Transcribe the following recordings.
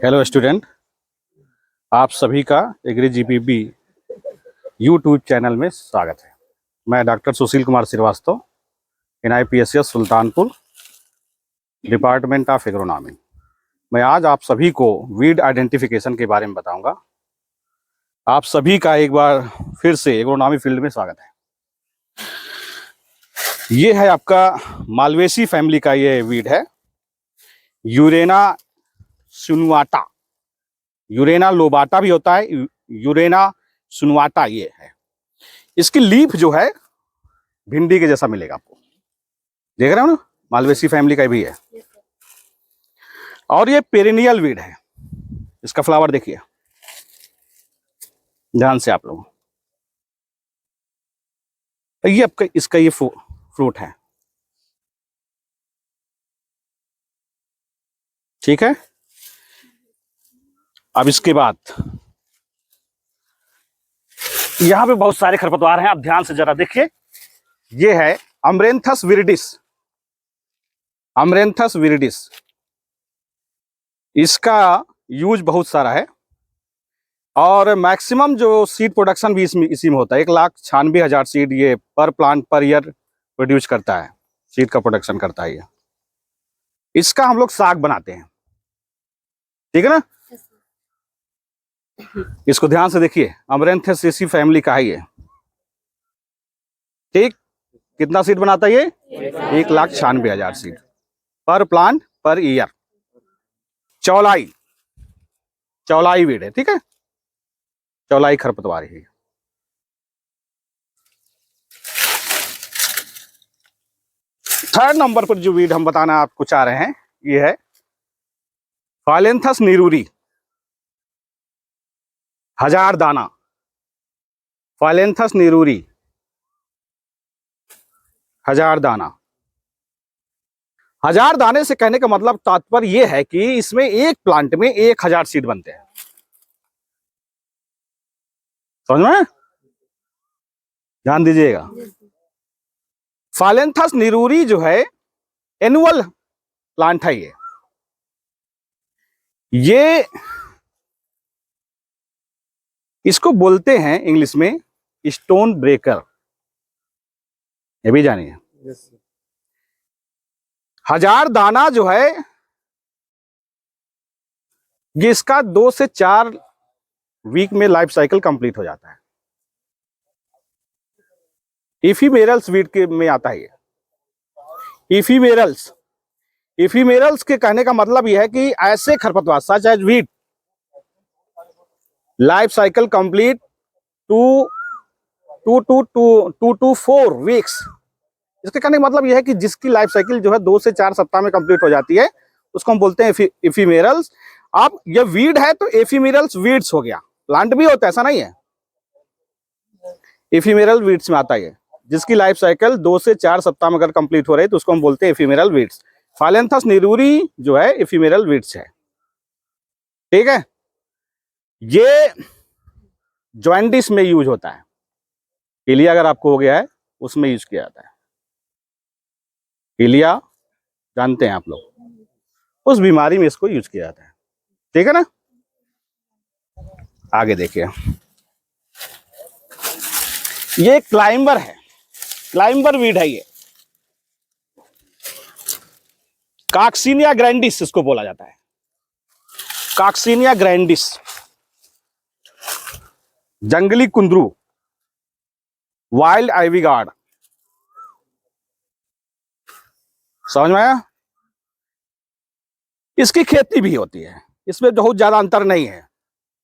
Hello student, आप सभी का एग्री जीपीबी यूट्यूब चैनल में स्वागत है। मैं doctor Sushil Kumar Srivastava, NIPSS Sultanpur, department of agronomy. मैं आज आप सभी को वीड आइडेंटिफिकेशन के बारे में बताऊंगा। आप सभी का एक बार फिर से एग्रोनॉमी फील्ड में स्वागत है। ये है आपका मालवेसी फैमिली का ये वीड है, यूरेना सुनवाटा। यूरेना लोबाटा भी होता है, यूरेना सुनवाटा ये है। इसकी लीफ जो है भिंडी के जैसा मिलेगा आपको, देख रहे हो ना, मालवेसी फैमिली का भी है। और ये पेरिनियल वीड है। इसका फ्लावर देखिए ध्यान से आप लोग। ये आपका इसका ये फ्रूट है, ठीक है। अब इसके बाद यहां पे बहुत सारे खरपतवार हैं, आप ध्यान से जरा देखिए। ये है अमरेंथस विरिडिस। अमरेंथस विरिडिस, इसका यूज बहुत सारा है और मैक्सिमम जो सीड प्रोडक्शन भी इसी में होता है। 1,96,000 सीड ये पर प्लांट पर ईयर प्रोड्यूस करता है, सीड का प्रोडक्शन करता है ये। इसका हम लोग साग बनाते हैं, ठीक है ना। इसको ध्यान से देखिए, अमरेंथेसी फैमिली का है ये, ठीक। कितना सीड बनाता है ये? 1,96,000 सीड पर प्लांट पर ईयर। चौलाई, चौलाई वीड है, ठीक है। चौलाई खरपतवार है। थर्ड नंबर पर जो वीड हम बताना आपको चाह रहे हैं ये है फाइलेंथस निरूरी, हजार दाना। फाइलेंथस निरूरी, हजार दाना। हजार दाने से कहने का मतलब तात्पर्य यह है कि इसमें एक प्लांट में 1,000 सीड बनते हैं, समझ में? ध्यान दीजिएगा। फाइलेंथस निरूरी जो है एनुअल प्लांट है ये इसको बोलते हैं इंग्लिश में स्टोन ब्रेकर, ये भी जानिए। हजार दाना जो है ये इसका 2 से 4 वीक में लाइफ साइकिल कंप्लीट हो जाता है। इफीमेरल्स वीड के में आता है ये। इफीमेरल्स, इफीमेरल्स के कहने का मतलब यह है कि ऐसे खरपतवार such as wheat life cycle complete 2 to 4 weeks. इसके कहने का मतलब यह है कि जिसकी लाइफ साइकिल जो है 2 से 4 सप्ताह में कंप्लीट हो जाती है उसको हम बोलते हैं इफीमेरल्स। अब ये वीड है तो एफीमेरल्स वीड्स हो गया, प्लांट भी होता है ऐसा नहीं है। एफीमेरल वीड्स में आता है, जिसकी लाइफ साइकिल 2 से 4 सप्ताह में अगर कंप्लीट हो रही है तो उसको हम बोलते हैं एफीमेरल वीड्स। फाइलेंथस निरूरी जो है एफीमेरल वीड्स है, ठीक है। ये जॉइंटिस में यूज होता है। इलिया अगर आपको हो गया है उसमें यूज किया जाता है। इलिया जानते हैं आप लोग, उस बीमारी में इसको यूज किया जाता है, ठीक है ना। आगे देखिए, ये क्लाइंबर है, क्लाइंबर वीड है ये। कॉक्सिनिया ग्रैंडिस इसको बोला जाता है, कॉक्सिनिया ग्रैंडिस। जंगली कुंदरू, वाइल्ड आइवी गार्ड, समझ में आया। इसकी खेती भी होती है, इसमें बहुत ज्यादा अंतर नहीं है।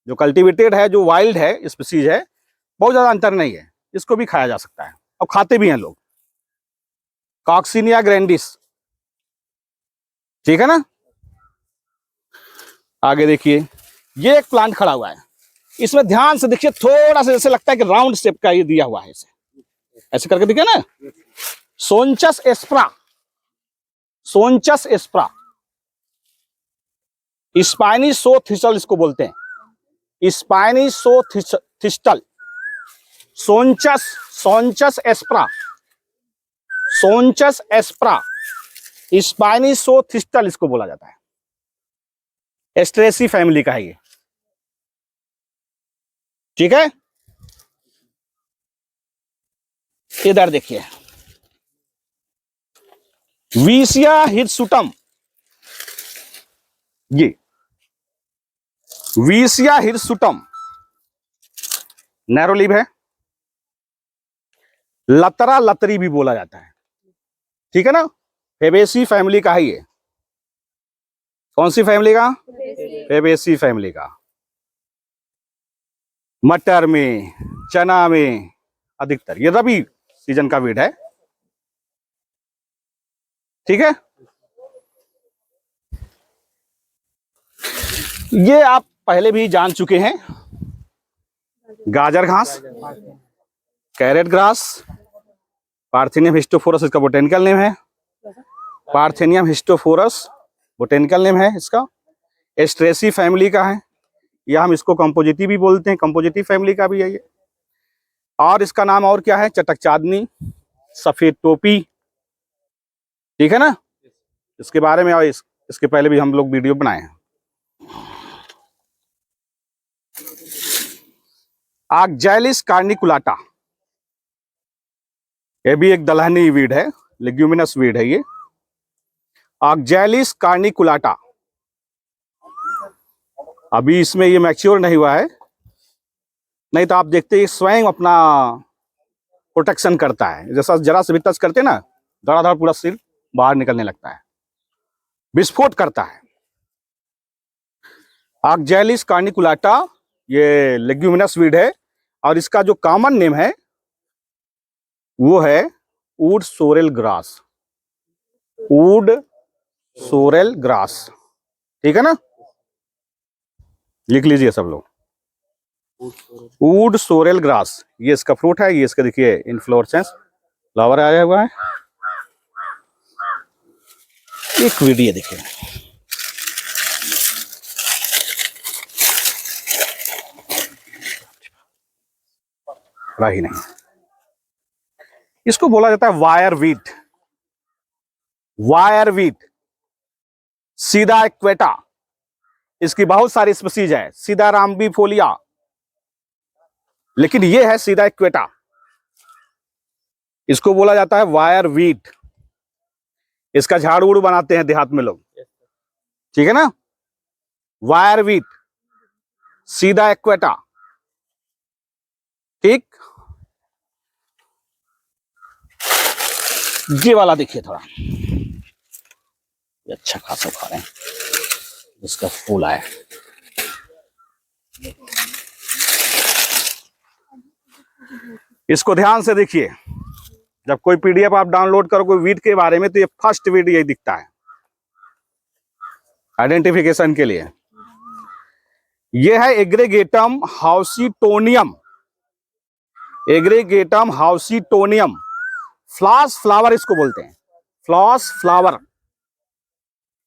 जो कल्टीवेटेड है, जो वाइल्ड है स्पीसीज है, बहुत ज्यादा अंतर नहीं है। इसको भी खाया जा सकता है और खाते भी हैं लोग। कॉक्सिनिया ग्रैंडिस, ठीक है ना। आगे देखिए, ये एक प्लांट खड़ा हुआ है, इसमें ध्यान से देखिए, थोड़ा सा जैसे लगता है कि राउंड शेप का ये दिया हुआ है, इसे ऐसे करके देखिए ना। सोनचस एस्प्रा, सोनचस एस्प्रा, स्पाइनिसोथिस्टल इसको बोलते हैं, स्पाइनिसोथिस्टल। सोनचस, सोनचस एस्प्रा, सोनचस एस्प्रा, स्पाइनिसोथिस्टल इसको बोला जाता है। एस्ट्रेसी फैमिली का है ये, ठीक है। इधर देखिए, वीसिया हिरसुटम, ये वीसिया हिरसुटम नैरो लीव है, लतरा लतरी भी बोला जाता है, ठीक है ना। फेबेसी फैमिली का है ये। कौन सी फैमिली का? फेबेसी फैमिली का। मटर में, चना में अधिकतर, ये रबी सीजन का वीड है, ठीक है। ये आप पहले भी जान चुके हैं, गाजर घास, कैरेट ग्रास, पार्थेनियम हिस्टोफोरस इसका बोटेनिकल नेम है, पार्थेनियम हिस्टोफोरस बोटेनिकल नेम है इसका। एस्ट्रेसी फैमिली का है, या हम इसको कंपोजिटी भी बोलते हैं, कंपोजिटी फैमिली का भी है ये। और इसका नाम और क्या है? चटक चांदनी, सफेद टोपी, ठीक है ना। इसके बारे में और इसके पहले भी हम लोग वीडियो बनाए हैं। आक्जेलिस कार्निकुलाटा, ये भी एक दलहनी वीड है, लेग्यूमिनस वीड है ये, आक्जेलिस कार्निकुलाटा। अभी इसमें ये मैच्योर नहीं हुआ है, नहीं तो आप देखते हैं स्वयं अपना प्रोटेक्शन करता है, जैसा जरा से भी टच करते ना, धड़ाधड़ पूरा सिर बाहर निकलने लगता है, विस्फोट करता है। आक्जेलिस कार्निकुलाटा ये लेग्यूमिनस वीड है, और इसका जो कॉमन नेम है वो है would sorrel grass, would sorrel grass, ठीक है ना। लिख लीजिए सब लोग, वुड सोरेल ग्रास। ये इसका फ्रूट है, ये इसका देखिए इनफ्लोरेसेंस फ्लावर आया हुआ है। एक वीडियो देखिए, रही नहीं, इसको बोला जाता है वायर वीट, वायर वीट, सीधा एक्वेटा। इसकी बहुत सारी स्पीसीज है, सीधा रामबीफोलिया, लेकिन ये है सीधा एक्वेटा, इसको बोला जाता है वायर वीट। इसका झाड़ उड़ बनाते हैं देहात में लोग, ठीक है ना। वायर वीट, सीधा एक्वेटा, ठीक। ये वाला देखिए थोड़ा, ये अच्छा खासा खा रहे हैं, इसका फूल आया। इसको ध्यान से देखिए, जब कोई पीडीएफ आप डाउनलोड करो कोई वीड के बारे में, तो ये फर्स्ट वीड यही दिखता है आइडेंटिफिकेशन के लिए। ये है एग्रीगेटम हाउसीटोनियम, एग्रीगेटम हाउसीटोनियम, फ्लॉस फ्लावर इसको बोलते हैं, फ्लॉस फ्लावर।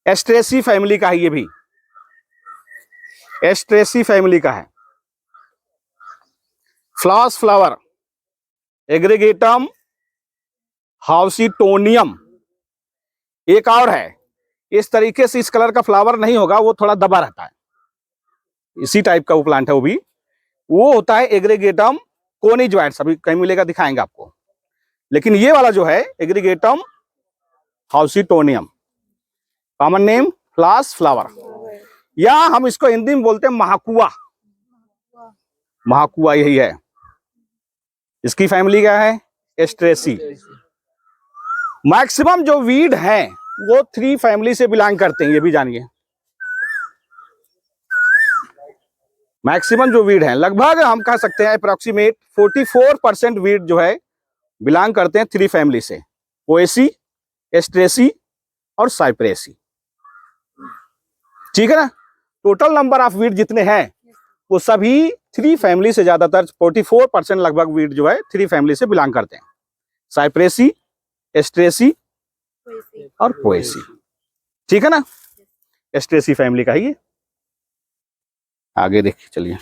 एस्ट्रेसी फैमिली का है, ये भी एस्ट्रेसी फैमिली का है, फ्लॉस फ्लावर, एग्रीगेटम हाउसीटोनियम। एक और है, इस तरीके से इस कलर का फ्लावर नहीं होगा, वो थोड़ा दबा रहता है, इसी टाइप का वो प्लांट है, वो होता है एग्रीगेटम कोनिजोइड्स, अभी कहीं मिलेगा दिखाएंगे आपको। लेकिन ये वाला जो है एग्रीगेटम हाउसीटोनियम, कॉमन नेम फ्लॉस फ्लावर, या हम इसको हिंदी में बोलते हैं महाकुआ, महाकुआ यही है। इसकी फैमिली क्या है? एस्ट्रेसी। मैक्सिमम जो वीड हैं वो 3 फैमिली से बिलोंग करते हैं, ये भी जानिए। मैक्सिमम जो वीड हैं, लगभग हम कह सकते हैं अप्रोक्सीमेट 44% वीड जो है बिलोंग करते हैं 3 फैमिली से, पोएसी, एस्ट्रेसी और साइप्रेसी, ठीक है ना। टोटल नंबर ऑफ वीड जितने हैं वो सभी 3 फैमिली से, ज्यादातर 44% लगभग वीड जो है 3 फैमिली से बिलोंग करते हैं, साइप्रेसी, एस्ट्रेसी और पोएसी, ठीक है ना। एस्ट्रेसी फैमिली का ही है। आगे देखिए चलिए,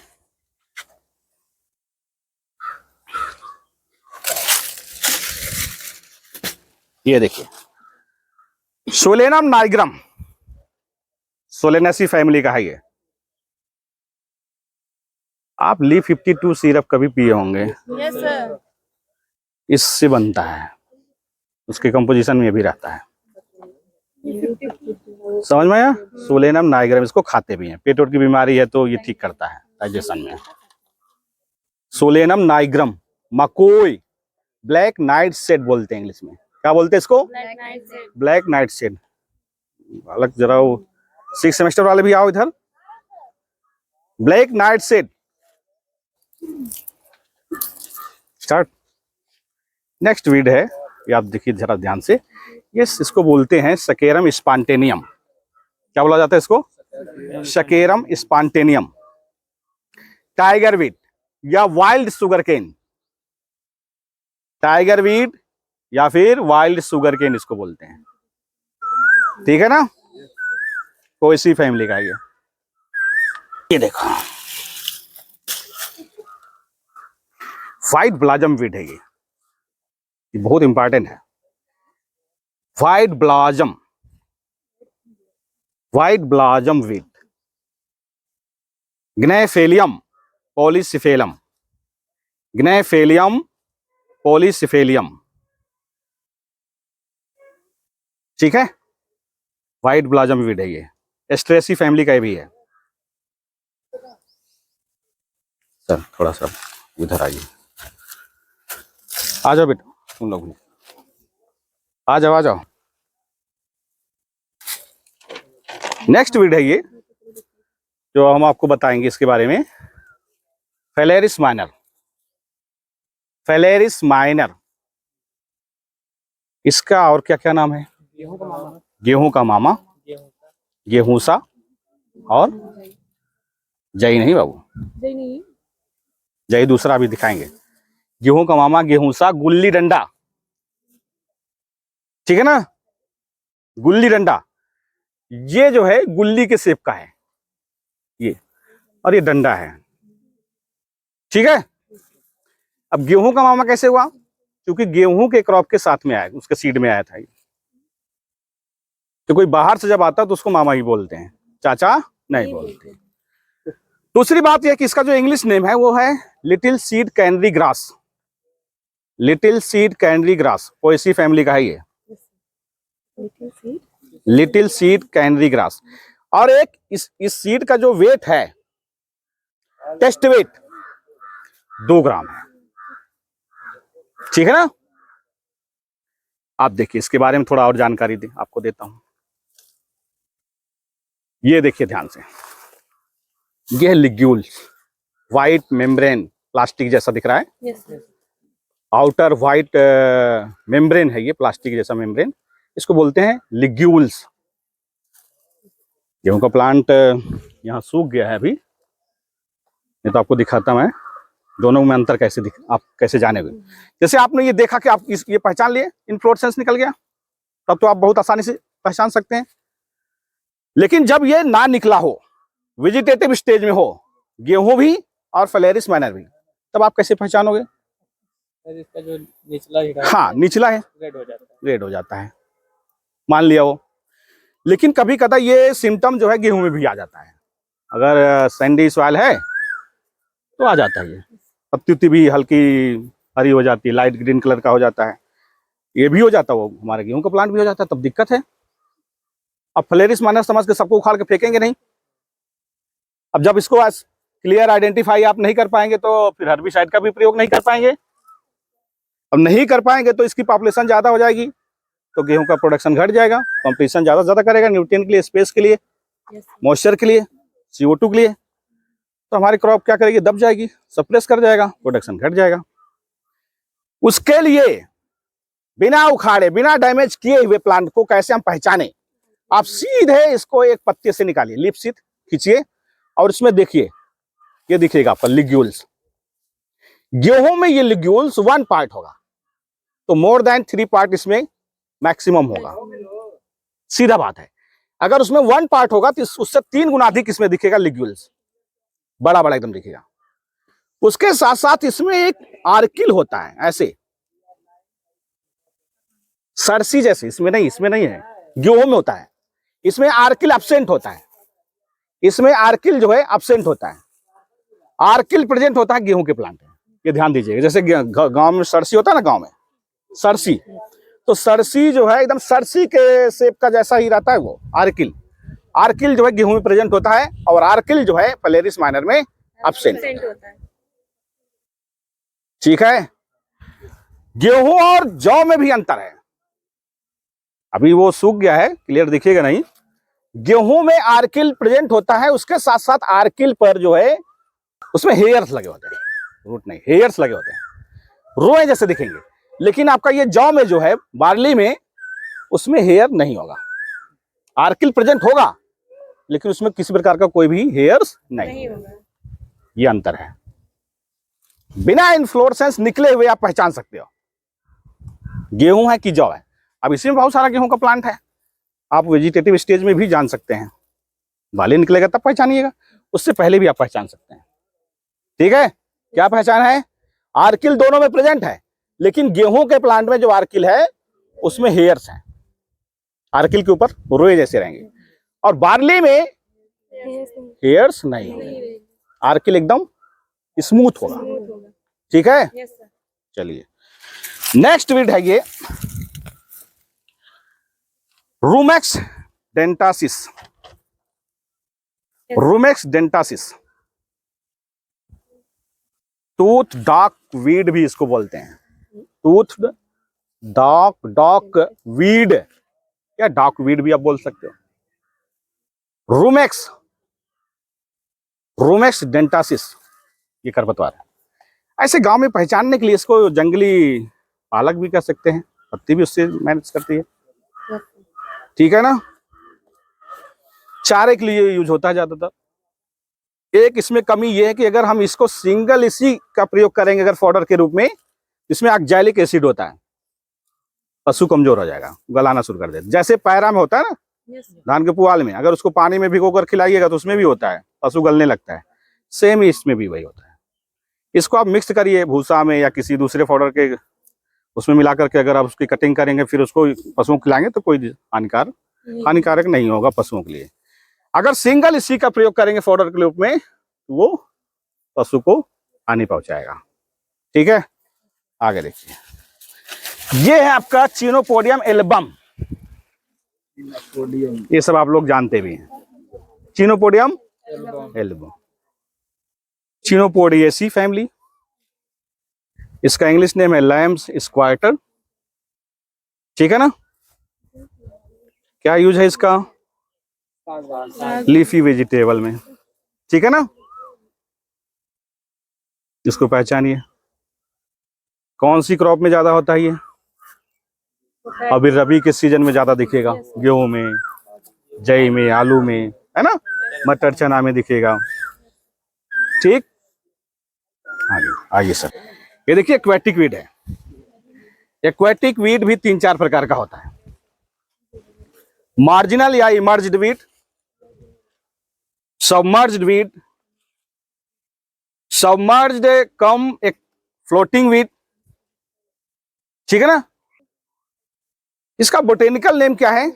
ये देखिए सोलेनम नाइग्रम, सोलेनेसी फैमिली का है ये। आप ली 52 सिरप कभी पिए होंगे। Yes sir. इससे बनता है, उसके कंपोजिशन में ये भी रहता है। समझ में आया? सोलेनम नाइग्रम, इसको खाते भी हैं, पेट की बीमारी है तो ये ठीक करता है डाइजेशन में। सोलेनम नाइग्रम, मकोई, ब्लैक नाइट शेड बोलते हैं इंग्लिश में। क्या बोलते हैं इसको? Black nightshade. अलग जरा वो 6 सेमेस्टर वाले भी आओ इधर। Black nightshade. Start. Next weed है, ये आप देखिए जरा ध्यान से। ये इसको बोलते हैं शकेरम स्पॉन्टेनियम। क्या बोला जाता है इसको? Saccharum spontaneum. टाइगर वीट या wild sugarcane, tiger wheat या फिर वाइल्ड शुगर केन इसको बोलते हैं। ठीक है ना? कोई सी फैमिली का ये देखो, व्हाइट ब्लाजम वीट है ये बहुत इंपॉर्टेंट है। White blossom, white blossom weed, Gnaphalium polycephalum, Gnaphalium polycephalum. ठीक है, व्हाइट ब्लाजम वीट है ये, एस्ट्रेसी फैमिली का भी है। सर थोड़ा सा इधर आइए, आ जाओ बेटा, तुम लोग भी आ जाओ, आ जाओ। नेक्स्ट वीड है ये जो हम आपको बताएंगे इसके बारे में, फेलेरिस माइनर। फेलेरिस माइनर, इसका और क्या क्या नाम है? गेहूं का मामा, गेहूं का मामा, गेहूंसा, और जई नहीं बाबू, जई दूसरा भी दिखाएंगे। गेहूं का मामा, गेहूंसा, गुल्ली डंडा। ठीक है ना? गुल्ली डंडा, ये जो है गुल्ली के शेप का है ये, और ये डंडा है। ठीक है। अब गेहूं का मामा कैसे हुआ? क्योंकि गेहूं के क्रॉप के साथ में आया, उसके सीड में आया था ये। तो कोई बाहर से जब आता तो उसको मामा ही बोलते हैं, चाचा नहीं बोलते। दूसरी बात यह कि इसका जो इंग्लिश नेम है वो है little seed canary grass. Little seed canary grass, Poaceae family का है ये, लिटिल सीड कैनरी ग्रास। और एक इस सीड का जो वेट है, टेस्ट वेट 2 ग्राम है। ठीक है ना? आप देखिए इसके बारे में थोड़ा और जानकारी आपको देता हूं। ये देखिए ध्यान से, ये है लिग्यूल्स, व्हाइट मेम्ब्रेन, प्लास्टिक जैसा दिख रहा है। आउटर व्हाइट मेम्ब्रेन है ये, प्लास्टिक जैसा मेम्ब्रेन, इसको बोलते हैं लिग्यूल्स। गेहूं का प्लांट यहाँ सूख गया है अभी, नहीं तो आपको दिखाता मैं दोनों में अंतर कैसे आप कैसे जानेंगे। जैसे आपने ये देखा कि आप ये पहचान लिए, इनफ्लोरेसेंस निकल गया, तब तो आप बहुत आसानी से पहचान सकते हैं। लेकिन जब ये ना निकला हो, वेजिटेटिव स्टेज में हो, गेहूं भी और फेलेरिस माइनर भी, तब आप कैसे पहचानोगे? इसका जो निचला हिस्सा, हाँ निचला है, रेड हो जाता है, मान लिया वो। लेकिन कभी कदा ये सिम्टम जो है गेहूं में भी आ जाता है। अगर सैंडी सॉइल है तो आ जाता है ये, पत्ती भी हल्की हरी हो जाती है, लाइट ग्रीन कलर का हो जाता है, ये भी हो जाता है, वो हमारे गेहूं का प्लांट भी हो जाता है, तब दिक्कत है। अब फेलेरिस माइनर समझ के सबको उखाड़ के फेंकेंगे नहीं। अब जब इसको क्लियर आइडेंटिफाई आप नहीं कर पाएंगे तो फिर हर्बिसाइड का भी प्रयोग नहीं कर पाएंगे। अब नहीं कर पाएंगे तो इसकी पॉपुलेशन ज्यादा हो जाएगी, तो गेहूं का प्रोडक्शन घट जाएगा, कंपटीशन ज्यादा करेगा, न्यूट्रिएंट के लिए, स्पेस के लिए, मॉइस्चर के लिए, CO2 के लिए, तो हमारी क्रॉप क्या करेगी? दब जाएगी, सप्रेस कर जाएगा, प्रोडक्शन घट जाएगा। उसके लिए बिना उखाड़े, बिना डैमेज किए हुए प्लांट को कैसे हम पहचाने? आप सीधे इसको एक पत्ते से निकालिए, लीफ सीध खींचिए और इसमें देखिए, ये दिखेगा आपका लिग्यूल्स। गेहूं में ये लिग्यूल्स 1 पार्ट होगा, तो मोर देन 3 पार्ट इसमें मैक्सिमम होगा। सीधा बात है। अगर उसमें 1 पार्ट होगा तो उससे 3 गुना अधिक इसमें दिखेगा लिग्यूल्स, बड़ा बड़ा एकदम दिखेगा। उसके साथ साथ इसमें एक आर्किल होता है, ऐसे सरसी जैसे, इसमें नहीं है, गेहूं में होता है, इसमें आर्किल एब्सेंट होता है। इसमें आर्किल जो है अब्सेंट होता है, आर्किल प्रेजेंट होता है गेहूं के प्लांट में। ये ध्यान दीजिएगा, जैसे गांव में सरसी होता है ना, गांव में सरसी, तो सरसी जो है एकदम सरसी के शेप का जैसा ही रहता है वो आर्किल। आर्किल जो है गेहूं में प्रेजेंट होता है और आर्किल जो है पैलेरिस माइनर में अब्सेंट होता है। ठीक है, गेहूं और जौ में भी अंतर है। अभी वो सूख गया है, क्लियर दिखेगा नहीं। गेहूं में आर्किल प्रेजेंट होता है, उसके साथ साथ आर्किल पर जो है उसमें हेयर्स लगे होते हैं, रूट नहीं, हेयर्स लगे होते हैं, रोए जैसे दिखेंगे। लेकिन आपका ये जौ में जो है, बार्ली में, उसमें हेयर नहीं होगा। आर्किल प्रेजेंट होगा लेकिन उसमें किसी प्रकार का कोई भी हेयर्स नहीं होगा। ये अंतर है। बिना इन्फ्लोरेसेंस निकले हुए आप पहचान सकते हो गेहूं है कि जौ है। अब इसी में बहुत सारा गेहूं का प्लांट है, आप वेजिटेटिव स्टेज में भी जान सकते हैं। बाली निकलेगा तब पहचानिएगा, उससे पहले भी आप पहचान सकते हैं। ठीक है, क्या पहचान है? आर्किल दोनों में प्रेजेंट है, लेकिन गेहूं के प्लांट में जो आर्किल है उसमें हेयर्स हैं, आर्किल के ऊपर रोए जैसे रहेंगे। और बार्ली में हेयर्स नहीं होंगे, आर्किल एकदम स्मूथ होगा। ठीक है, चलिए नेक्स्ट वीड है ये Romex डेंटासिस। Romex डेंटासिस tooth dock weed भी इसको बोलते हैं। टूथ डॉक वीड या डॉक वीड भी आप बोल सकते हो। रूमेक्स डेंटासिस ये खरपतवार है। ऐसे गांव में पहचानने के लिए इसको जंगली पालक भी कह सकते हैं, पत्ती भी उससे मैनेज करती है। ठीक है ना, चारे के लिए यूज होता है ज्यादातर। एक इसमें कमी यह है कि अगर हम इसको सिंगल इसी का प्रयोग करेंगे अगर फॉडर के रूप में, इसमें ऑक्जैलिक एसिड होता है, पशु कमजोर हो जाएगा, गलाना शुरू कर देता। जैसे पैरा में होता है ना, धान के पुआल में, अगर उसको पानी में भिगोकर खिलाइएगा तो उसमें भी होता है, पशु गलने लगता है। सेम इसमें भी वही होता है। इसको आप मिक्स करिए भूसा में या किसी दूसरे फॉडर के उसमें मिला करके, अगर आप उसकी कटिंग करेंगे फिर उसको पशुओं को खिलाएंगे तो कोई हानिकारक नहीं होगा पशुओं के लिए। अगर सिंगल इसी का प्रयोग करेंगे फॉडर के रूप में तो वो पशु को हानि पहुंचाएगा। ठीक है, आगे देखिए, ये है आपका चिनोपोडियम एल्बम। ये सब आप लोग जानते भी हैं, चिनोपोडियम एल्बम, चिनोपोडिएसी फैमिली। इसका इंग्लिश नेम है लैम्स स्क्वाइटर। ठीक है ना, क्या यूज है इसका? लीफी वेजिटेबल में। ठीक है ना, इसको पहचानिए। कौन सी क्रॉप में ज्यादा होता है ये? अभी रबी के सीजन में ज्यादा दिखेगा, गेहूं में, जई में, आलू में, है ना, मटर चना में दिखेगा। ठीक, आइए सर, ये देखिए एक्वेटिक वीड है। एक्वेटिक वीड भी 3-4 प्रकार का होता है। मार्जिनल या emerged weed, submerged weed, submerged cum एक फ्लोटिंग वीड। ठीक है ना, इसका बोटेनिकल नेम क्या है?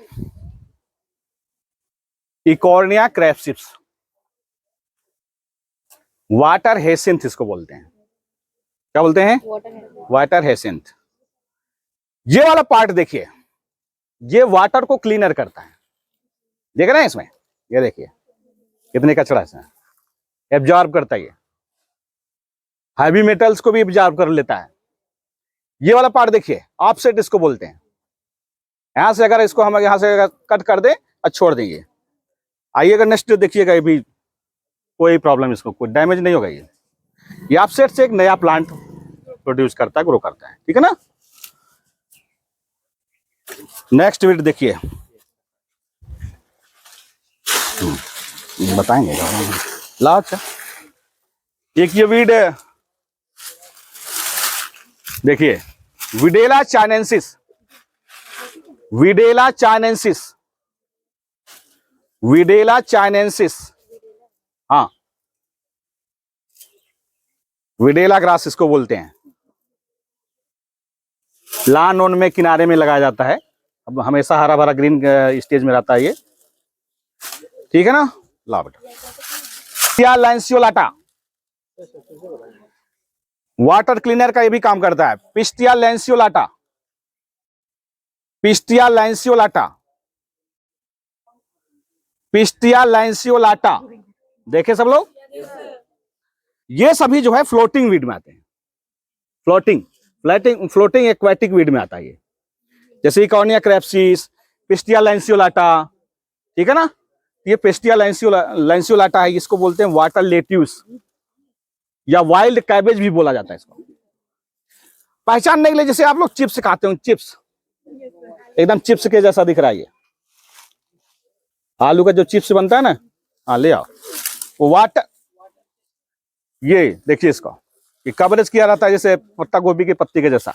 इकोर्निया क्रैप्सिप्स, वाटर हेसिंथ इसको बोलते हैं। क्या बोलते हैं? वाटर हेसिंथ। ये वाला पार्ट देखिए, ये वाटर को क्लीनर करता है। देख रहे हैं इसमें, ये देखिए कितने कचरा है, एब्जॉर्ब करता है, ये हैवी मेटल्स को भी एब्जॉर्ब कर लेता है। ये वाला पार्ट देखिए, ऑफसेट इसको बोलते हैं। यहां से अगर इसको हम यहां से कट कर दें और छोड़ देंगे, आइएगा नेक्स्ट देखिएगा, ये भी कोई प्रॉब्लम, इसको कोई डैमेज नहीं होगा। ये ऑफसेट से एक नया प्लांट प्रोड्यूस करता है, ग्रो करता है। ठीक है ना, नेक्स्ट वीड देखिए, बताएंगे ला। अच्छा, एक ये वीड है देखिए, विडेला चाइनेंसिस, विडेला चाइनेंसिस, विडेला चाइनेंसिस, हाँ, विडेला ग्रास इसको बोलते हैं। लॉन ओन में किनारे में लगाया जाता है, अब हमेशा हरा भरा ग्रीन स्टेज में रहता है ये। ठीक है ना, ला बेटा, लैंसियोलाटा वाटर क्लीनर का ये भी काम करता है। पिस्टिया लैंसियोलाटा, पिस्टिया लैंसियोलाटा, पिस्टिया लैंसियोलाटा, देखे सब लोग। ये सभी जो है फ्लोटिंग वीड में आते हैं। Floating floating floating aquatic weed में आता है ये, जैसे इकोनिया क्रेप्सिस, पिस्टिया लैंसियोलाटा, ठीक है ना। ये पिस्टिया लैंसियोलाटा है, इसको बोलते हैं वाटर लेट्यूस या वाइल्ड कैबेज भी बोला जाता है इसको। पहचानने के लिए जैसे आप लोग चिप्स खाते हो, चिप्स एकदम चिप्स के जैसा दिख रहा है ये, आलू का जो चिप्स बनता है ना, हाँ ले आओ वो वाटर। ये देखिए इसको, ये कवरेज किया रहता है जैसे पत्ता गोभी के पत्ती के जैसा।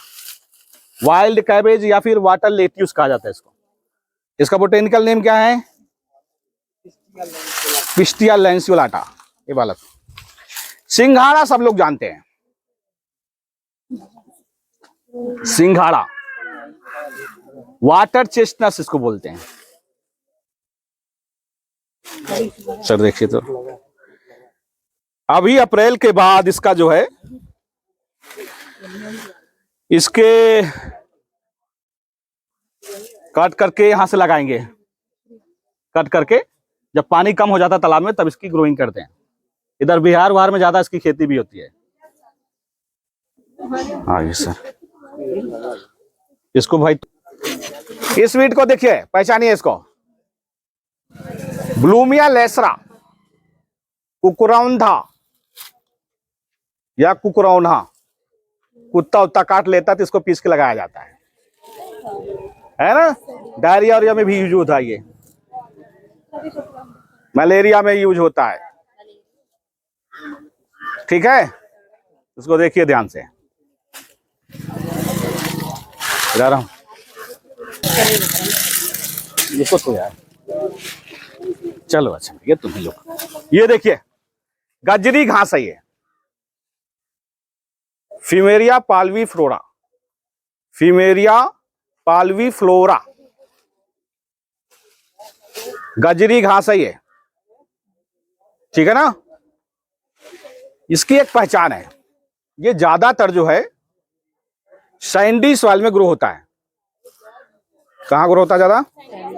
वाइल्ड कैबेज या फिर वाटर लेट्यूस कहा जाता है इसको। इसका बोटेनिकल नेम क्या है? पिस्टिया लैंसियोलाटा, ये वाला। सिंघाड़ा सब लोग जानते हैं, सिंघाड़ा वाटर चेस्टनट इसको बोलते हैं। सर देखिए तो अभी अप्रैल के बाद इसका जो है, इसके कट करके यहां से लगाएंगे, कट करके जब पानी कम हो जाता है तालाब में तब इसकी ग्रोइंग करते हैं। इधर बिहार वहार में ज्यादा इसकी खेती भी होती है। हाँ ये सर, इसको भाई, इस वीड को देखिए, पहचानिए इसको, ब्लूमिया लेसरा, कुकुरौंधा या कुकुरौन्हा। कुत्ता उत्ता काट लेता तो इसको पीस के लगाया जाता है ना। डायरिया और में भी यूज होता है ये, मलेरिया में यूज होता है, ठीक है। इसको देखिए ध्यान से, जा रहा हूं इसको तो यार, चलो अच्छा ये तुम्हें लोग, ये देखिए गजरी घास है ये, फिमेरिया पाल्वी फ्लोरा, फिमेरिया पाल्वी फ्लोरा, गजरी घास है ये, ठीक है ना। इसकी एक पहचान है, ये ज्यादातर जो है सैंडी सॉइल में ग्रो होता है। कहां ग्रो होता है ज्यादा?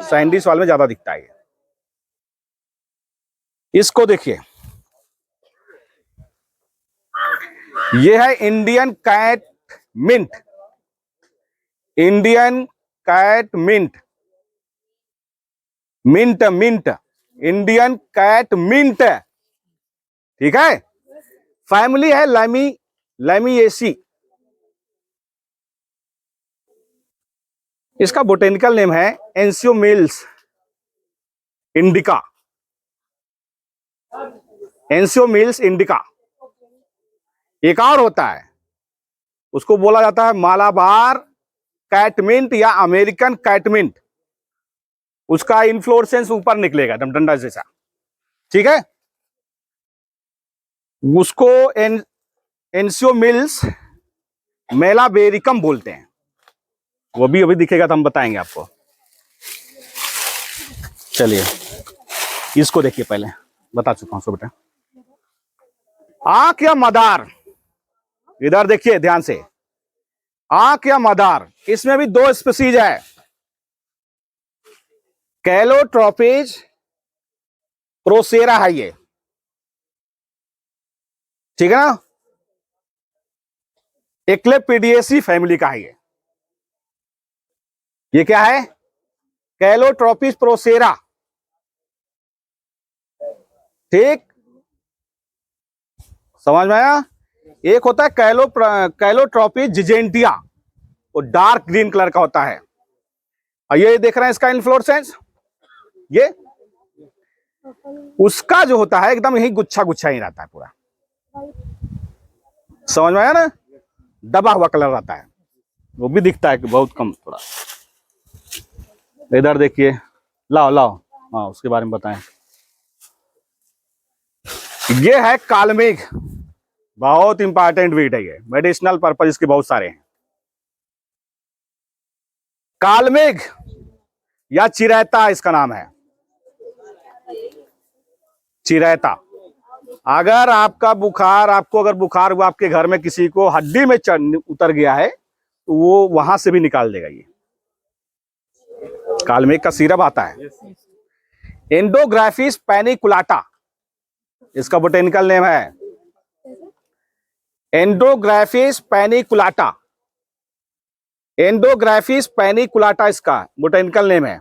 सैंडी सॉइल में ज्यादा दिखता है ये। इसको देखिए, ये है Indian cat mint, Indian cat mint, mint mint, Indian cat mint, ठीक है। फैमिली है लैमिएसी। इसका बोटेनिकल नेम है एंसियोमिल्स इंडिका, एंसियोमिल्स इंडिका। एक और होता है, उसको बोला जाता है मालाबार कैटमिंट या अमेरिकन कैटमिंट। उसका इन्फ्लोरेसेंस ऊपर निकलेगा एकदम डंडा जैसा, ठीक है। उसको एंसियोमिल्स मेलाबेरिकम बोलते हैं। वो भी अभी दिखेगा तो हम बताएंगे आपको। चलिए इसको देखिए, पहले बता चुका हूं सो बेटा। आंख या मदार, इधर देखिए ध्यान से, आंख या मदार, इसमें भी दो स्पीसीज है, कैलोट्रोपिज प्रोसेरा है ये, ठीक है ना। एक्लेपिडिएसी फैमिली का है ये। ये क्या है? कैलोट्रोपिस प्रोसेरा, ठीक, समझ में आया। एक होता है कैलोट्रोपिस जिजेंटिया, वो डार्क ग्रीन कलर का होता है। और ये देख रहे हैं इसका इन्फ्लोरेसेंस, ये उसका जो होता है एकदम यही गुच्छा गुच्छा ही रहता है पूरा, समझ में आया ना। दबा हुआ कलर रहता है, वो भी दिखता है कि बहुत कम थोड़ा। इधर देखिए, लाओ लाओ, हाँ उसके बारे में बताएं। ये है कालमेघ, बहुत इंपॉर्टेंट वीड है ये, मेडिसिनल पर्पज इसके बहुत सारे हैं। कालमेघ या चिरैता इसका नाम है। चिरैता। अगर आपका बुखार, आपको अगर बुखार हुआ आपके घर में किसी को, हड्डी में उतर गया है, तो वो वहां से भी निकाल देगा। ये कालमेघ का सिरप आता है। एंडोग्राफिस पैनिकुलाटा इसका बोटेनिकल नेम है। एंडोग्राफिस पैनिकुलाटा, एंडोग्राफिस पैनिकुलाटा इसका बोटेनिकल नेम है।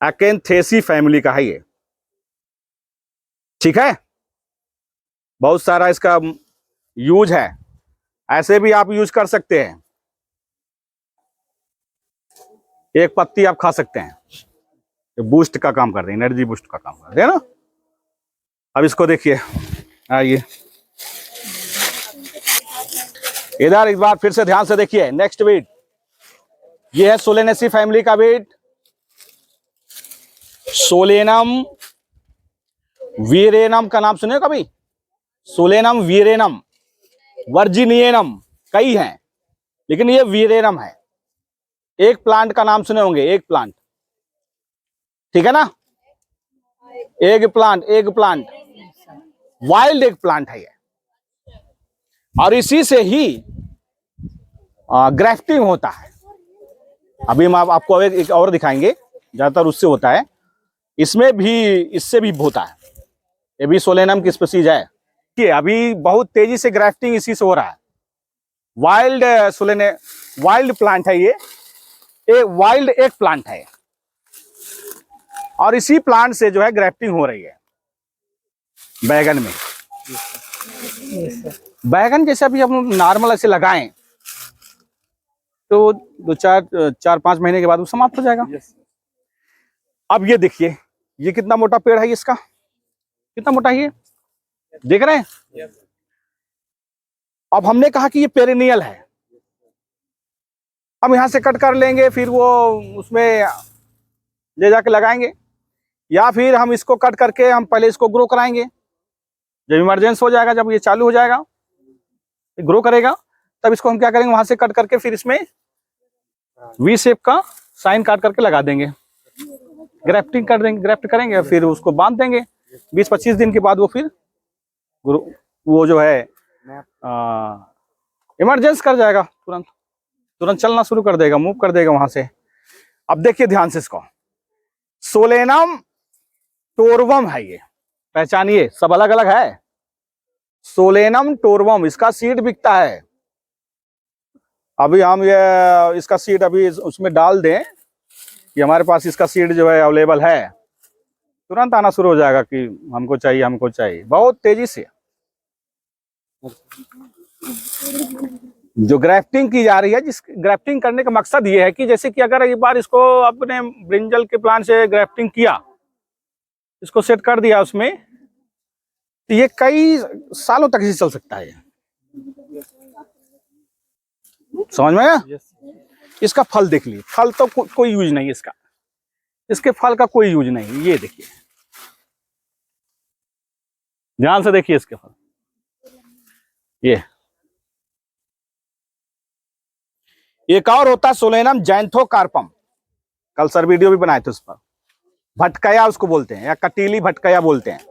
अकेंथेसी फैमिली का है ये, ठीक है। बहुत सारा इसका यूज है, ऐसे भी आप यूज कर सकते हैं। एक पत्ती आप खा सकते हैं, बूस्ट का काम करते हैं, एनर्जी बूस्ट का काम करते हैं ना। अब इसको देखिए, आइए इधर एक बार फिर से ध्यान से देखिए। नेक्स्ट बीट, ये है सोलेनेसी फैमिली का बीट। सोलेनम वीरेनम का नाम सुने कभी? सोलेनम वीरेनम, वर्जिनियनम कई हैं, लेकिन ये वीरेनम है। एक प्लांट का नाम सुने होंगे, एक प्लांट, ठीक है ना। Egg plant, egg plant, wild egg plant है ये, और इसी से ही ग्राफ्टिंग होता है। अभी हम आपको एक और दिखाएंगे, ज्यादातर उससे होता है, इसमें भी, इससे भी होता है। ये भी सोलेनम की स्पीसीज है कि अभी बहुत तेजी से ग्राफ्टिंग इसी से हो रहा है। वाइल्ड वाइल्ड प्लांट है ये, एक वाइल्ड एग प्लांट है, और इसी प्लांट से जो है ग्राफ्टिंग हो रही है बैगन में। बैगन जैसे अभी हम नॉर्मल ऐसे लगाएं तो 4-5 महीने के बाद वो समाप्त हो जाएगा। अब ये देखिए, ये कितना मोटा पेड़ है इसका, कितना मोटा है ये, देख रहे हैं। अब हमने कहा कि ये पेरिनियल है, हम यहां से कट कर लेंगे, फिर वो उसमें ले जाके लगाएंगे, या फिर हम इसको कट करके हम पहले इसको ग्रो कराएंगे। जब इमरजेंसी हो जाएगा, जब ये चालू हो जाएगा, ग्रो करेगा, तब इसको हम क्या करेंगे, वहां से कट करके फिर इसमें वी शेप का साइन काट करके लगा देंगे, ग्राफ्टिंग कर देंगे, ग्राफ्ट करेंगे, फिर उसको बांध देंगे। 20-25 दिन के बाद वो फिर वो जो है इमरजेंसी कर जाएगा, तुरंत तुरंत चलना शुरू कर देगा, मूव कर देगा वहां से। अब देखिए ध्यान से इसको, सोलेनम टोरवम है ये, पहचानिए, सब अलग अलग है। सोलेनम टोरवम, इसका सीड बिकता है। अभी हम ये इसका सीड अभी उसमें डाल दें कि हमारे पास इसका सीड जो है अवेलेबल है, तुरंत आना शुरू हो जाएगा कि हमको चाहिए, हमको चाहिए, बहुत तेजी से। जो ग्राफ्टिंग की जा रही है, जिस ग्राफ्टिंग करने का मकसद ये है कि जैसे कि अगर एक बार इसको अपने ब्रिंजल के प्लांट से ग्राफ्टिंग किया, इसको सेट कर दिया उसमें, तो ये कई सालों तक ही चल सकता है। समझ में आया? इसका फल देख लीजिए, फल तो कोई यूज नहीं इसका, इसके फल का कोई यूज नहीं। ये देखिए, ध्यान से देखिए इसके फल, ये एक और होता है सोलेनम जैंथोकार्पम, कल सर वीडियो भी बनाए थे उस पर। भटकया उसको बोलते हैं, या कटीली भटकया बोलते हैं।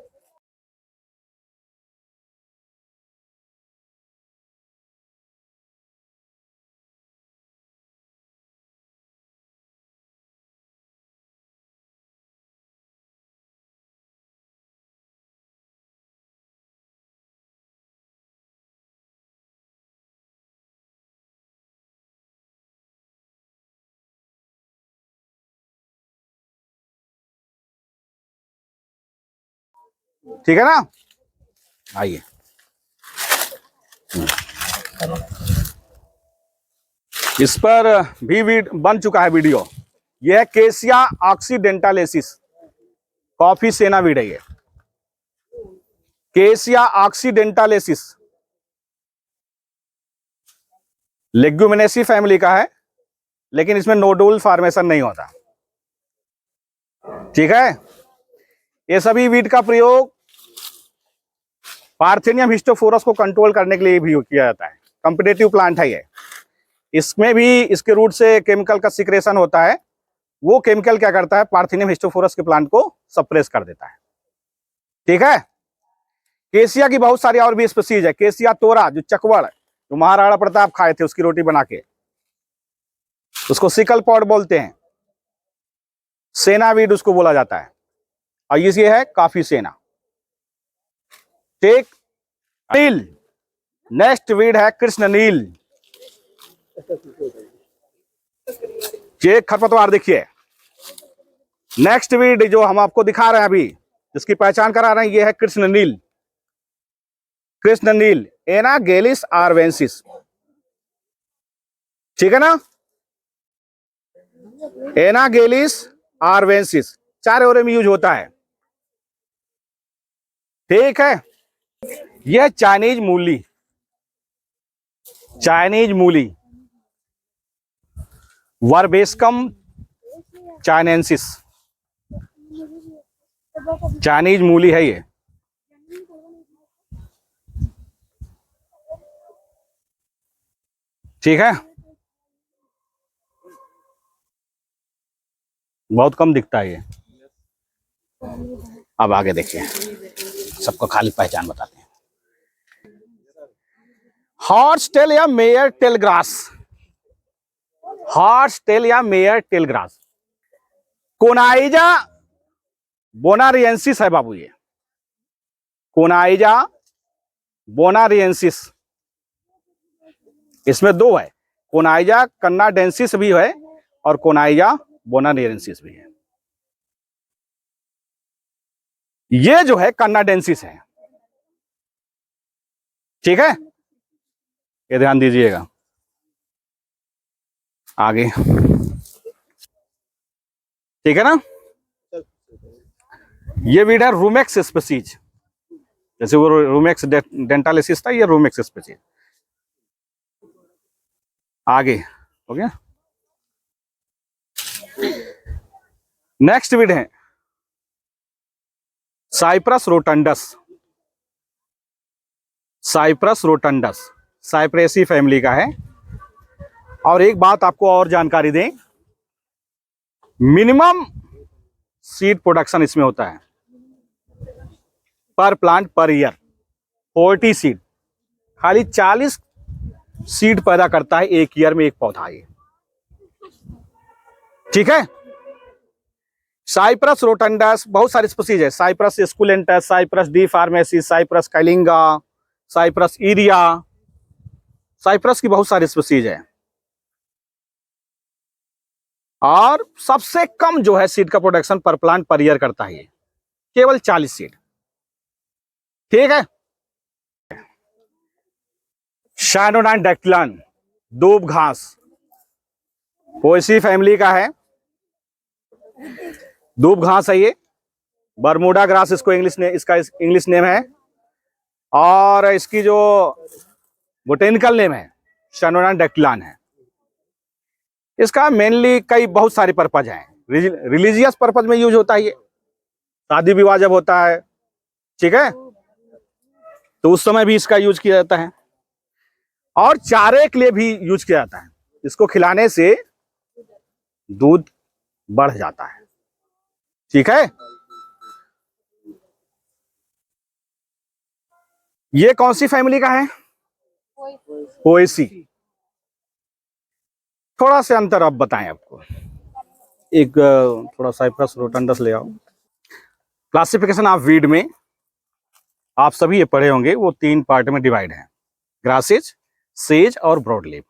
ठीक है ना। आइए, इस पर भी बन चुका है वीडियो। यह है केसिया ऑक्सीडेंटालेसिस, कॉफी सेना वीड है ये, केसिया ऑक्सीडेंटालेसिस, लेग्यूमिनेसी फैमिली का है, लेकिन इसमें नोडुल फॉर्मेशन नहीं होता, ठीक है। ये सभी वीड का प्रयोग पार्थेनियम हिस्टोफोरस को कंट्रोल करने के लिए भी किया जाता है। कॉम्पिटेटिव प्लांट है ये, इसमें भी इसके रूट से केमिकल का सिक्रेशन होता है। वो केमिकल क्या करता है, पार्थेनियम हिस्टोफोरस के प्लांट को सप्रेस कर देता है। ठीक है। केसिया की बहुत सारी और भी स्पीसीज है। केसिया तोरा जो चकवड़, जो महाराणा प्रताप खाए थे उसकी रोटी बना के, उसको सिकल पॉड बोलते हैं। सेनावीड उसको बोला जाता है। और ये है काफी सेना। ठीक। नील, नेक्स्ट वीड है कृष्ण नील। ये खरपतवार देखिए। नेक्स्ट वीड जो हम आपको दिखा रहे हैं अभी, जिसकी पहचान करा रहे हैं, ये है कृष्ण नील। कृष्ण नील, एनागेलिस आर्वेंसिस। ठीक है ना, एनागेलिस आर्वेंसिस 4 ओरे में यूज होता है। ठीक है। यह चाइनीज मूली, चाइनीज मूली वर्बेस्कम चाइनेंसिस, चाइनीज मूली है ये। ठीक है, बहुत कम दिखता है ये। अब आगे देखिए, सबको खाली पहचान बताते हैं। हॉर्स टेल या mare tail grass, horse tail या mare tail grass, conyza bonariensis है बाबू ये। कोनाइजा बोनारिएंसिस, इसमें 2 है, कोनाइजा कन्नाडेंसिस भी है और कोनाइजा बोनारिएंसिस भी है। ये जो है कन्नाडेंसिस है। ठीक है, ये ध्यान दीजिएगा। आगे ठीक है ना, ये वीड है रूमेक्स स्पीसीज। जैसे वो रूमेक्स डेंटालिसिस था, ये रूमेक्स स्पीसीज। आगे हो गया। नेक्स्ट वीड है Cyperus rotundus, Cyperus rotundus Cyperaceae family का है। और एक बात आपको और जानकारी दें, मिनिमम सीड प्रोडक्शन इसमें होता है पर प्लांट पर ईयर 40 सीड, खाली 40 सीड पैदा करता है एक ईयर में एक पौधा ये। ठीक है। साइप्रस रोटंडस बहुत सारी स्पीसीज है, Cyperus esculentus, Cyperus difformis, Cyperus kyllinga, Cyperus iria, Cyperus की बहुत सारी स्पीसीज है। और सबसे कम जो है सीड का प्रोडक्शन पर प्लांट पर ईयर करता है ये, केवल 40 सीड। ठीक है। शैनोनाइन डेक्टिलन, दूब घास, पोएसी फैमिली का है। दूब घास है ये, बरमूडा ग्रास इसको इंग्लिश ने, इसका इंग्लिश नेम है। और इसकी जो बोटेनिकल नेम है शैनोनाइन डेक्टिलन है। इसका मेनली कई बहुत सारे पर्पज हैं। रिलीजियस पर्पज में यूज होता है ये, शादी विवाह जब होता है, ठीक है, तो उस समय भी इसका यूज किया जाता है। और चारे के लिए भी यूज किया जाता है। इसको खिलाने से दूध बढ़ जाता है। ठीक है। ये कौन सी फैमिली का है? पोएसी। थोड़ा सा अंतर अब बताएं आपको। एक थोड़ा साइप्रस रोटंडस ले आओ। क्लासिफिकेशन ऑफ वीड में आप सभी ये पढ़े होंगे, वो 3 पार्ट में डिवाइड है, ग्रासेज, सेज और ब्रॉडलीफ।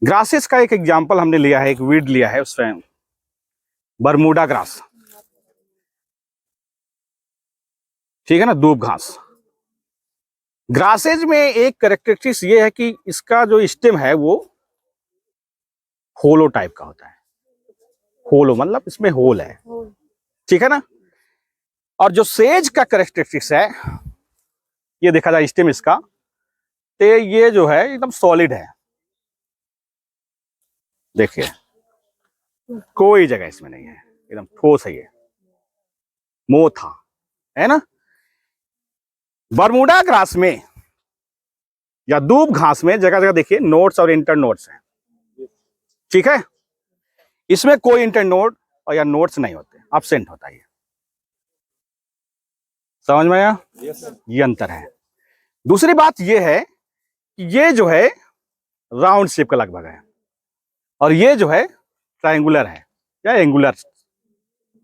ग्रासेज का एक एग्जांपल हमने लिया है, एक वीड लिया है उसमें बरमूडा ग्रास। ठीक है ना, दूब घास। ग्रासेज में एक कैरेक्टरिस्टिक्स ये है कि इसका जो स्टेम है वो होलो टाइप का होता है। होलो मतलब इसमें होल है। ठीक है ना। और जो सेज का कैरेक्टरिस्टिक्स है, ये देखा जाए स्टेम इसका, तो ये जो है एकदम सॉलिड है। देखिए कोई जगह इसमें नहीं है, एकदम ठोस है ये, मोथा है ना। बरमूडा ग्रास में या दूब घास में जगह जगह देखिए नोड्स और इंटर नोड्स हैं। ठीक है। इसमें कोई इंटर नोड और या नोड्स नहीं होते, एब्सेंट होता है। समझ में आया? ये अंतर है। दूसरी बात ये है कि ये जो है राउंड शेप का लगभग है और ये जो है ट्रायंगुलर है या एंगुलर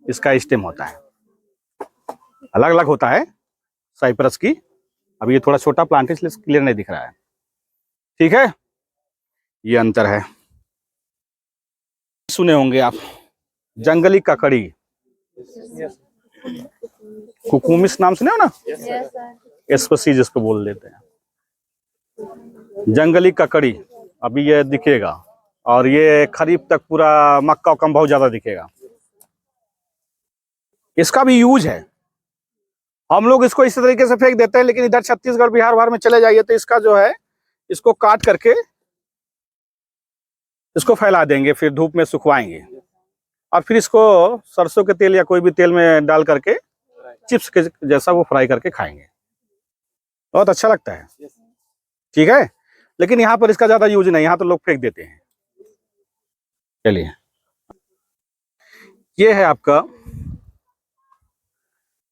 इसका स्टेम होता है, अलग अलग होता है साइप्रस की। अब ये थोड़ा छोटा प्लांट है इसलिए क्लियर नहीं दिख रहा है, ठीक है। ये अंतर है। सुने होंगे आप जंगली ककड़ी, कुकुमिस नाम सुने हो ना, एस्पेसी जिसको बोल देते हैं, जंगली ककड़ी। अभी ये दिखेगा और ये खरीफ तक पूरा मक्का उक्का बहुत ज्यादा दिखेगा। इसका भी यूज है, हम लोग इसको इस तरीके से फेंक देते हैं, लेकिन इधर छत्तीसगढ़ बिहार भर में चले जाइए तो इसका जो है इसको काट करके इसको फैला देंगे, फिर धूप में सुखवाएंगे और फिर इसको सरसों के तेल या कोई भी तेल में डाल करके चिप्स के जैसा वो फ्राई करके खाएंगे, बहुत अच्छा लगता है, ठीक है। लेकिन यहाँ पर इसका ज्यादा यूज नहीं, यहाँ तो लोग फेंक देते हैं। चलिए, ये है आपका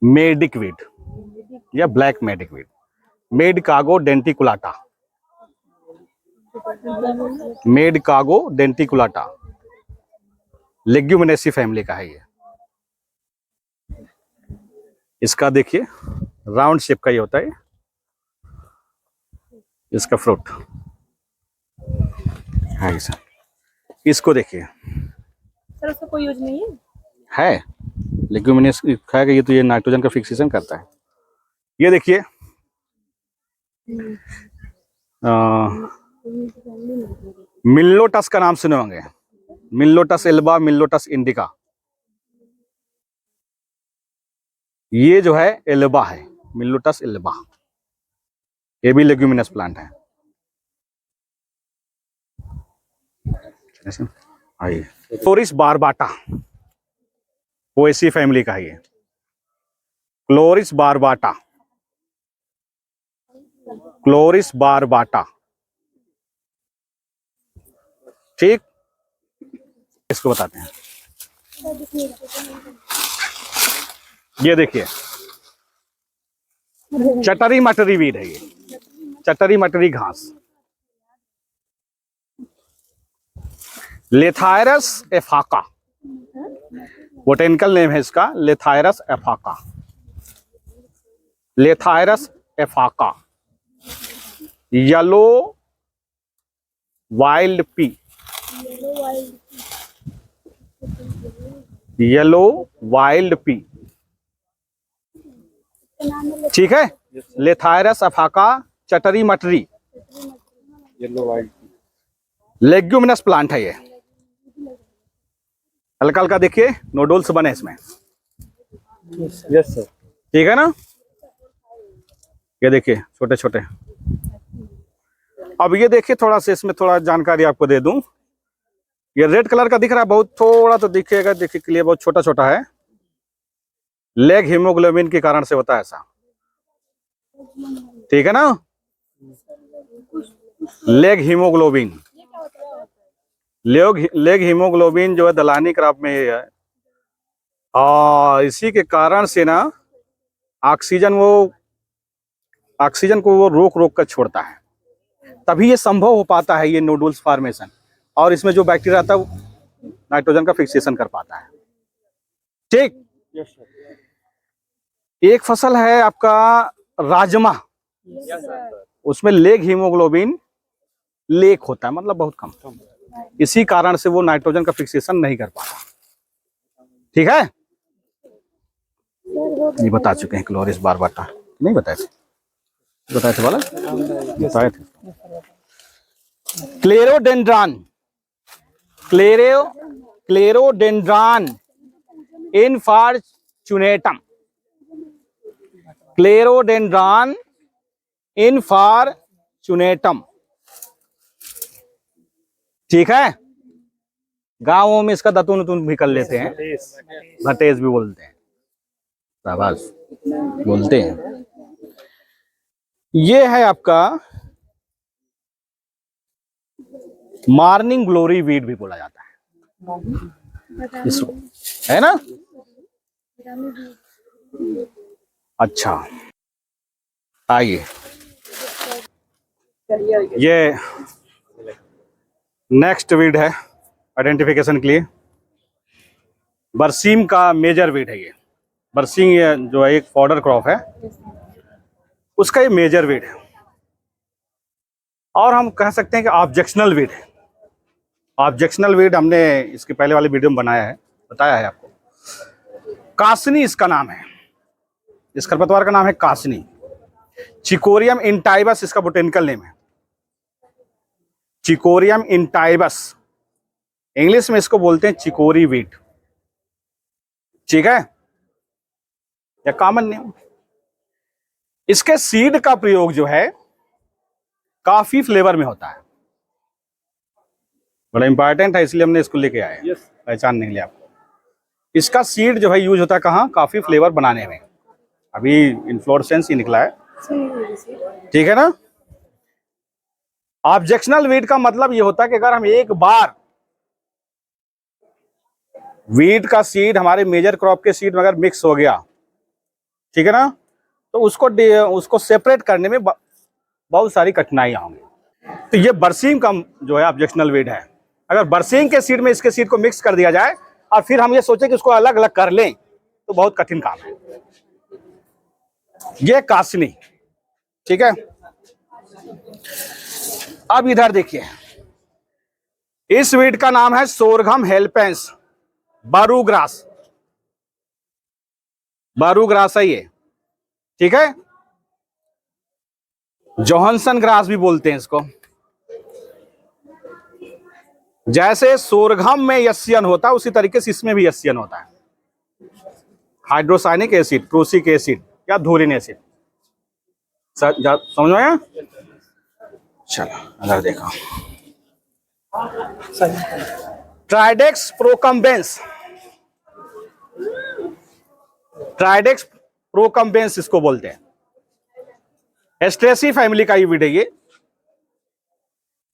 मेडिकवीड या ब्लैक मेडिकवीड, मेडकागो डेंटिकुलाटा, मेडकागो डेंटिकुलाटा, लेग्यूमिनेसी फैमिली का है ये। इसका देखिए राउंड शेप का ये होता है इसका फ्रूट है। इसको देखिए सर, उसका कोई यूज नहीं है, लेग्यूमिनेस खाएगा ये तो ये नाइट्रोजन का फिक्सेशन करता है। ये देखिए मिल्लोटस का नाम सुने होंगे, मिल्लोटस एल्बा, मिल्लोटस इंडिका। ये जो है एल्बा है, मिल्लोटस एल्बा, ये भी लेग्यूमिनस प्लांट है। आइए, क्लोरिस बारबाटा, पोएसी फैमिली का है ये, क्लोरिस बारबाटा, क्लोरिस बारबाटा, ठीक। इसको बताते हैं, ये देखिए चटरी मटरी वीड है ये, चटरी मटरी घास, लेथायरस एफाका, बोटेनिकल नेम है इसका Lathyrus aphaca, Lathyrus aphaca. Yellow wild pea, yellow wild pea, ठीक है। लेथायरस एफाका, चटरी मटरी, येलो वाइल्ड लेग्यूमिनस प्लांट है ये। हल्का हल्का देखिए नोडल्स बने इसमें, यस सर, ठीक है ना। ये देखिए छोटे छोटे। अब ये देखिए थोड़ा सा इसमें थोड़ा जानकारी आपको दे दूं, ये रेड कलर का दिख रहा है, बहुत थोड़ा तो दिखेगा, देखिए क्लियर, बहुत छोटा छोटा है। लेग हीमोग्लोबिन के कारण से होता है ऐसा, ठीक है ना। लेग हीमोग्लोबिन, लेग हीमोग्लोबिन जो है दलानी क्रॉप में है और इसी के कारण से ना ऑक्सीजन को वो रोक रोक कर छोड़ता है, तभी ये संभव हो पाता है ये नोडुल्स फॉर्मेशन, और इसमें जो बैक्टीरिया आता है वो नाइट्रोजन का फिक्सेशन कर पाता है, ठीक। यस सर, एक फसल है आपका राजमा, यस सर, उसमें लेग हीमोग्लोबिन लेक होता है, मतलब बहुत कम, इसी कारण से वो नाइट्रोजन का फिक्सेशन नहीं कर पाता, ठीक है। ये बता चुके हैं क्लोरिस बारबाटा, नहीं बताए थे, बताए थे वाला, बताए थे। क्लेरोडेंड्रॉन, क्लेरोडेंड्रॉन इनफॉर्चुनेटम, क्लेरोडेंड्रॉन इनफॉर्चुनेटम, ठीक है। गांवों में इसका दतून उतून भी कर लेते हैं, भटेज भी बोलते हैं, शाबाश बोलते हैं। ये है आपका मॉर्निंग ग्लोरी वीड भी बोला जाता है इसको, है ना। अच्छा, आइए ये नेक्स्ट वीड है आइडेंटिफिकेशन के लिए। बरसीम का मेजर वीड है ये। बरसीम ये जो है एक फॉडर क्रॉप है, उसका ये मेजर वीड है, और हम कह सकते हैं कि ऑब्जेक्शनल वीड है। ऑब्जेक्शनल वीड हमने इसके पहले वाले वीडियो में बनाया है, बताया है आपको। कासनी इसका नाम है, इस खरपतवार का नाम है कासनी। चिकोरियम इंटाइबस इसका बोटेनिकल नेम है, चिकोरियम इंटाइबस। इंग्लिश में इसको बोलते हैं चिकोरी वीट, ठीक है, या कॉमन नेम। इसके सीड का प्रयोग जो है काफी फ्लेवर में होता है, बड़ा इंपॉर्टेंट है, इसलिए हमने इसको लेके आए हैं, पहचानने के लिए आपको। इसका सीड जो है यूज होता है कहाँ, काफी फ्लेवर बनाने में। अभी इन्फ्लोरेसेंस ही निकला है, ठीक है ना। ऑब्जेक्शनल वीट का मतलब ये होता है कि अगर हम एक बार वीट का सीड हमारे मेजर क्रॉप के सीड में अगर मिक्स हो गया, ठीक है ना, तो उसको सेपरेट करने में बहुत सारी कठिनाइयां होंगी। तो ये बरसीम का जो है ऑब्जेक्शनल वीट है। अगर बरसीम के सीड में इसके सीड को मिक्स कर दिया जाए और फिर हम ये सोचे कि उसको अलग अलग कर लें, तो बहुत कठिन काम है। ये कासनी, ठीक है। अब इधर देखिए, इस वीट का नाम है सोरघम हेल्पेंस बारूग्रास। बारूग्रास है ये, ठीक है। जोहानसन ग्रास भी बोलते हैं इसको। जैसे सोरघम में यस्यन होता है, उसी तरीके से इसमें भी यस्यन होता है। हाइड्रोसाइनिक एसिड, प्रोसिक एसिड या धोरिन एसिड, समझ में आया? चलो अगर देखो, ट्राइडेक्स प्रोकम्बेंस, ट्राइडेक्स प्रोकम्बेंस इसको बोलते हैं। एस्ट्रेसी फैमिली का वीड है ये।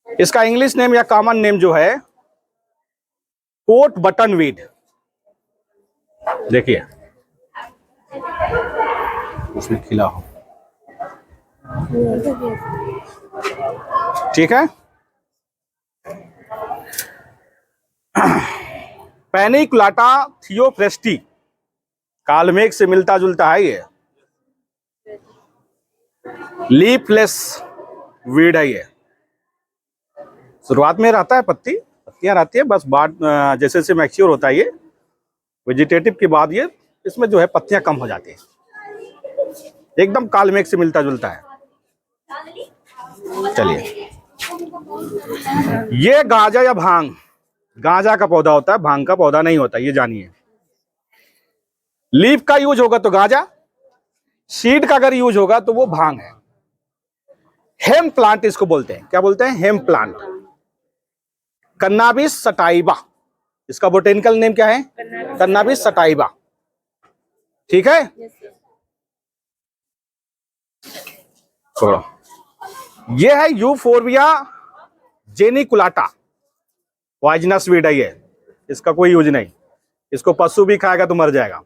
इसका इंग्लिश नेम या कॉमन नेम जो है कोट बटन वीड। देखिए उसमें खिला हो, ठीक है। पैनिकुलाटा थियोफ्रेस्टी, कालमेघ से मिलता जुलता है ये। लीफलेस वीड है ये। शुरुआत में रहता है पत्तियां रहती है, बस बाद जैसे जैसे मैच्योर होता है ये वेजिटेटिव के बाद ये इसमें जो है पत्तियां कम हो जाती हैं। एकदम कालमेघ से मिलता जुलता है। चलिए, ये गांजा या भांग, गांजा का पौधा होता है, भांग का पौधा नहीं होता, ये जानिए। लीफ का यूज होगा तो गांजा, सीड का अगर यूज होगा तो वो भांग है। हेम प्लांट इसको बोलते हैं, क्या बोलते हैं? हेम प्लांट। कन्नाबिस सटाइबा, इसका बोटेनिकल नेम क्या है? कन्नाबिस सटाइबा, ठीक है। ये है यूफोर्बिया जेनिकुलाटा, पॉइजनस वीड है ये। इसका कोई यूज नहीं, इसको पशु भी खाएगा तो मर जाएगा।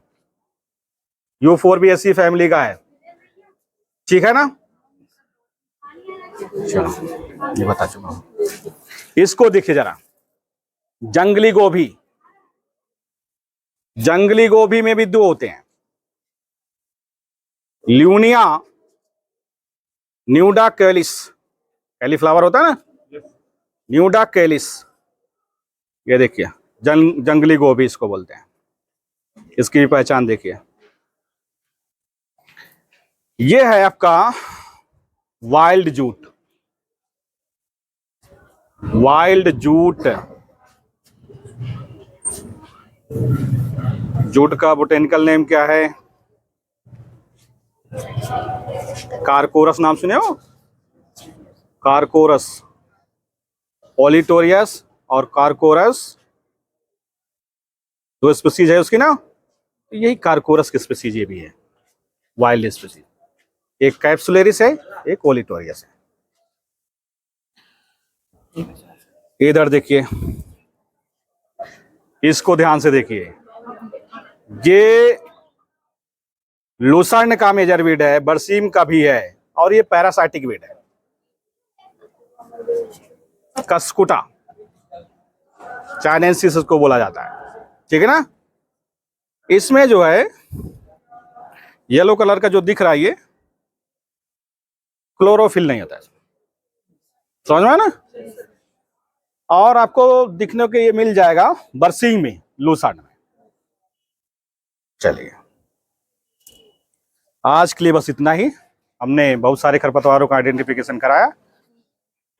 यूफोर्बिएसी फैमिली का है, ठीक है ना। चलो ये बता चुका हूं। इसको देखिए जरा, जंगली गोभी। जंगली गोभी में भी दो होते हैं, ल्यूनिया न्यूडा कैलिस, कैलीफ्लावर होता है ना, न्यूडा कैलिस। ये देखिए जंगली गोभी इसको बोलते हैं। इसकी भी पहचान देखिए। ये है आपका wild jute. Wild jute, jute का बोटेनिकल नेम क्या है? कारकोरस, नाम सुने हो? कारकोरस, ओलिटोरियस और कारकोरस, दो स्पीसीज है उसकी ना, यही कारकोरस की स्पीसीज ये भी है, वाइल्ड स्पीसीज। एक कैप्सुलेरिस है, एक ओलिटोरियस है। इधर देखिए, इसको ध्यान से देखिए। ये लूसर्न का मेजर वीड है, बरसीम का भी है, और ये पैरासाइटिक वीड है। कस्कुटा चाइनेंसिस इसको बोला जाता है, ठीक है ना। इसमें जो है येलो कलर का जो दिख रहा है, ये क्लोरोफिल नहीं होता है, समझ में आया ना। और आपको दिखने को ये मिल जाएगा बरसीम में, लूसर्न में। चलिए, आज के लिए बस इतना ही। हमने बहुत सारे खरपतवारों का आइडेंटिफिकेशन कराया।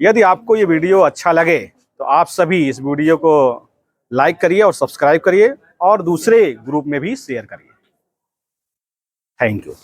यदि आपको ये वीडियो अच्छा लगे तो आप सभी इस वीडियो को लाइक करिए और सब्सक्राइब करिए, और दूसरे ग्रुप में भी शेयर करिए। Thank you.